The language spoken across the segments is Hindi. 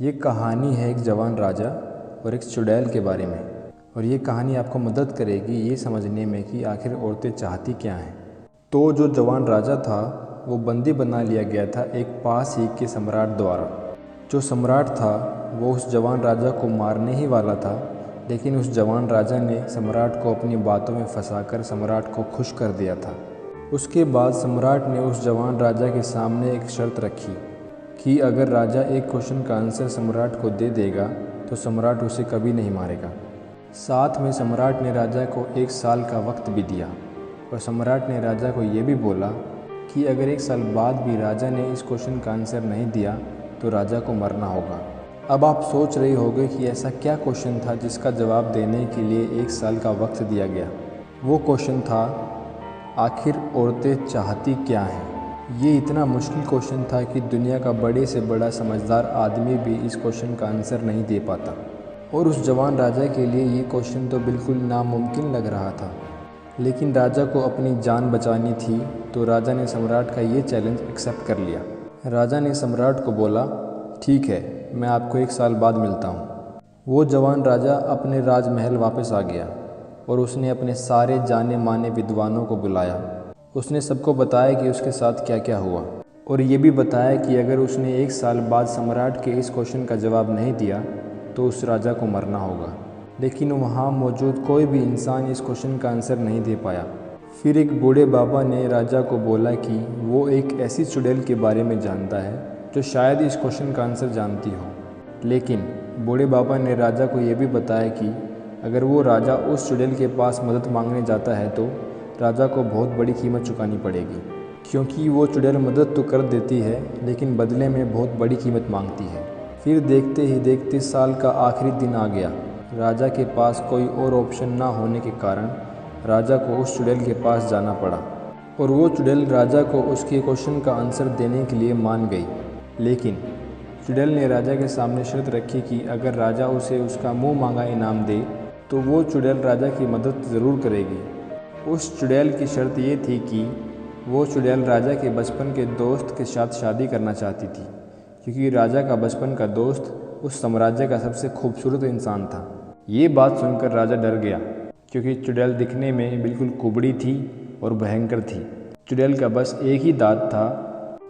ये कहानी है एक जवान राजा और एक चुड़ैल के बारे में। और ये कहानी आपको मदद करेगी ये समझने में कि आखिर औरतें चाहती क्या हैं। तो जो जवान राजा था वो बंदी बना लिया गया था एक पास ही के सम्राट द्वारा। जो सम्राट था वो उस जवान राजा को मारने ही वाला था, लेकिन उस जवान राजा ने सम्राट को अपनी बातों में फंसाकर सम्राट को खुश कर दिया था। उसके बाद सम्राट ने उस जवान राजा के सामने एक शर्त रखी कि अगर राजा एक क्वेश्चन का आंसर सम्राट को दे देगा तो सम्राट उसे कभी नहीं मारेगा। साथ में सम्राट ने राजा को 1 साल का वक्त भी दिया और सम्राट ने राजा को ये भी बोला कि अगर 1 साल बाद भी राजा ने इस क्वेश्चन का आंसर नहीं दिया तो राजा को मरना होगा। अब आप सोच रहे होंगे कि ऐसा क्या क्वेश्चन था जिसका जवाब देने के लिए 1 साल का वक्त दिया गया। वो क्वेश्चन था, आखिर औरतें चाहती क्या हैं। ये इतना मुश्किल क्वेश्चन था कि दुनिया का बड़े से बड़ा समझदार आदमी भी इस क्वेश्चन का आंसर नहीं दे पाता। और उस जवान राजा के लिए ये क्वेश्चन तो बिल्कुल नामुमकिन लग रहा था, लेकिन राजा को अपनी जान बचानी थी तो राजा ने सम्राट का ये चैलेंज एक्सेप्ट कर लिया। राजा ने सम्राट को बोला, ठीक है, मैं आपको 1 साल बाद मिलता हूँ। वो जवान राजा अपने राजमहल वापस आ गया और उसने अपने सारे जाने माने विद्वानों को बुलाया। उसने सबको बताया कि उसके साथ क्या क्या हुआ और ये भी बताया कि अगर उसने 1 साल बाद सम्राट के इस क्वेश्चन का जवाब नहीं दिया तो उस राजा को मरना होगा। लेकिन वहाँ मौजूद कोई भी इंसान इस क्वेश्चन का आंसर नहीं दे पाया। फिर एक बूढ़े बाबा ने राजा को बोला कि वो एक ऐसी चुड़ैल के बारे में जानता है जो शायद इस क्वेश्चन का आंसर जानती हो। लेकिन बूढ़े बाबा ने राजा को ये भी बताया कि अगर वो राजा उस चुड़ैल के पास मदद मांगने जाता है तो राजा को बहुत बड़ी कीमत चुकानी पड़ेगी, क्योंकि वो चुड़ैल मदद तो कर देती है लेकिन बदले में बहुत बड़ी कीमत मांगती है। फिर देखते ही देखते साल का आखिरी दिन आ गया। राजा के पास कोई और ऑप्शन ना होने के कारण राजा को उस चुड़ैल के पास जाना पड़ा और वो चुड़ैल राजा को उसके क्वेश्चन का आंसर देने के लिए मान गई। लेकिन चुड़ैल ने राजा के सामने शर्त रखी कि अगर राजा उसे उसका मुँह मांगा इनाम दे तो वो चुड़ैल राजा की मदद ज़रूर करेगी। उस चुड़ैल की शर्त ये थी कि वो चुड़ैल राजा के बचपन के दोस्त के साथ शादी करना चाहती थी, क्योंकि राजा का बचपन का दोस्त उस साम्राज्य का सबसे खूबसूरत इंसान था। ये बात सुनकर राजा डर गया, क्योंकि चुड़ैल दिखने में बिल्कुल कुबड़ी थी और भयंकर थी। चुड़ैल का बस एक ही दांत था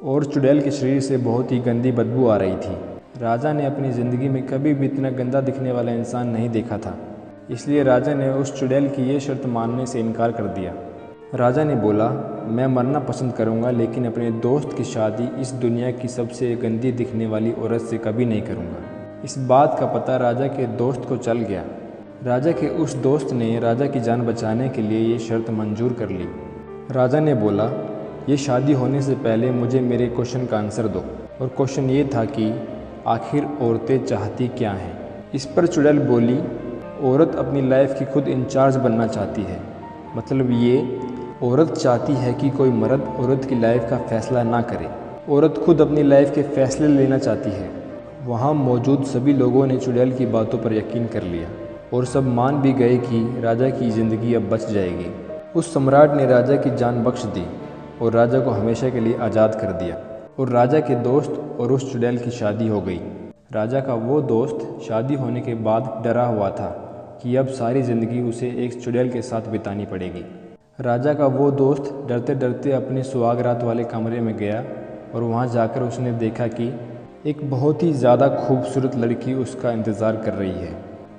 और चुड़ैल के शरीर से बहुत ही गंदी बदबू आ रही थी। राजा ने अपनी ज़िंदगी में कभी भी इतना गंदा दिखने वाला इंसान नहीं देखा था, इसलिए राजा ने उस चुड़ैल की ये शर्त मानने से इनकार कर दिया। राजा ने बोला, मैं मरना पसंद करूंगा लेकिन अपने दोस्त की शादी इस दुनिया की सबसे गंदी दिखने वाली औरत से कभी नहीं करूंगा। इस बात का पता राजा के दोस्त को चल गया। राजा के उस दोस्त ने राजा की जान बचाने के लिए ये शर्त मंजूर कर ली। राजा ने बोला, ये शादी होने से पहले मुझे मेरे क्वेश्चन का आंसर दो। और क्वेश्चन ये था कि आखिर औरतें चाहती क्या हैं। इस पर चुड़ैल बोली, औरत अपनी लाइफ की खुद इंचार्ज बनना चाहती है। मतलब ये औरत चाहती है कि कोई मर्द औरत की लाइफ का फ़ैसला ना करे। औरत खुद अपनी लाइफ के फ़ैसले लेना चाहती है। वहाँ मौजूद सभी लोगों ने चुड़ैल की बातों पर यकीन कर लिया और सब मान भी गए कि राजा की ज़िंदगी अब बच जाएगी। उस सम्राट ने राजा की जान बख्श दी और राजा को हमेशा के लिए आज़ाद कर दिया और राजा के दोस्त और उस चुड़ैल की शादी हो गई। राजा का वो दोस्त शादी होने के बाद डरा हुआ था कि अब सारी ज़िंदगी उसे एक चुड़ैल के साथ बितानी पड़ेगी। राजा का वो दोस्त डरते डरते अपने सुहागरात वाले कमरे में गया और वहाँ जाकर उसने देखा कि एक बहुत ही ज़्यादा खूबसूरत लड़की उसका इंतज़ार कर रही है।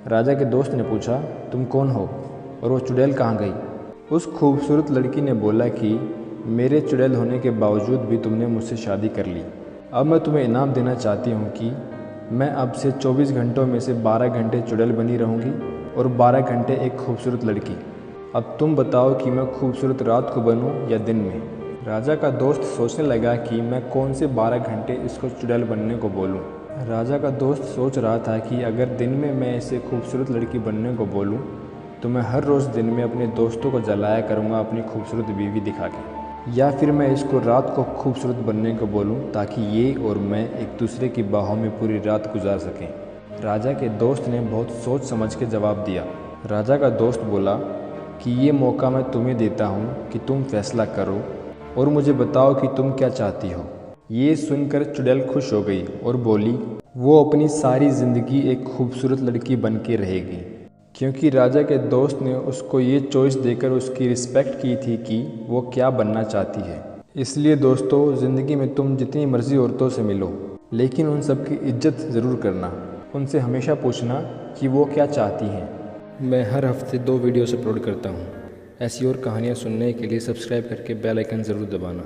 राजा के दोस्त ने पूछा, तुम कौन हो और वो चुड़ैल कहाँ गई? उस खूबसूरत लड़की ने बोला कि मेरे चुड़ैल होने के बावजूद भी तुमने मुझसे शादी कर ली। अब मैं तुम्हें इनाम देना चाहती हूँ कि मैं अब से 24 घंटों में से 12 घंटे चुड़ैल बनी रहूँगी और 12 घंटे एक खूबसूरत लड़की। अब तुम बताओ कि मैं खूबसूरत रात को बनूं या दिन में। राजा का दोस्त सोचने लगा कि मैं कौन से 12 घंटे इसको चुड़ैल बनने को बोलूं। राजा का दोस्त सोच रहा था कि अगर दिन में मैं इसे खूबसूरत लड़की बनने को बोलूं तो मैं हर रोज़ दिन में अपने दोस्तों को जलाया करूंगा अपनी खूबसूरत बीवी दिखा के, या फिर मैं इसको रात को खूबसूरत बनने को बोलूं ताकि ये और मैं एक दूसरे की बाहों में पूरी रात गुजार सकें। राजा के दोस्त ने बहुत सोच समझ के जवाब दिया। राजा का दोस्त बोला कि ये मौका मैं तुम्हें देता हूँ कि तुम फैसला करो और मुझे बताओ कि तुम क्या चाहती हो। ये सुनकर चुड़ैल खुश हो गई और बोली वो अपनी सारी ज़िंदगी एक खूबसूरत लड़की बन के रहेगी, क्योंकि राजा के दोस्त ने उसको ये चॉइस देकर उसकी रिस्पेक्ट की थी कि वो क्या बनना चाहती है। इसलिए दोस्तों, ज़िंदगी में तुम जितनी मर्ज़ी औरतों से मिलो, लेकिन उन सब की इज्जत ज़रूर करना। उनसे हमेशा पूछना कि वो क्या चाहती हैं। मैं हर हफ्ते 2 वीडियोस अपलोड करता हूँ। ऐसी और कहानियाँ सुनने के लिए सब्सक्राइब करके बेल आइकन ज़रूर दबाना।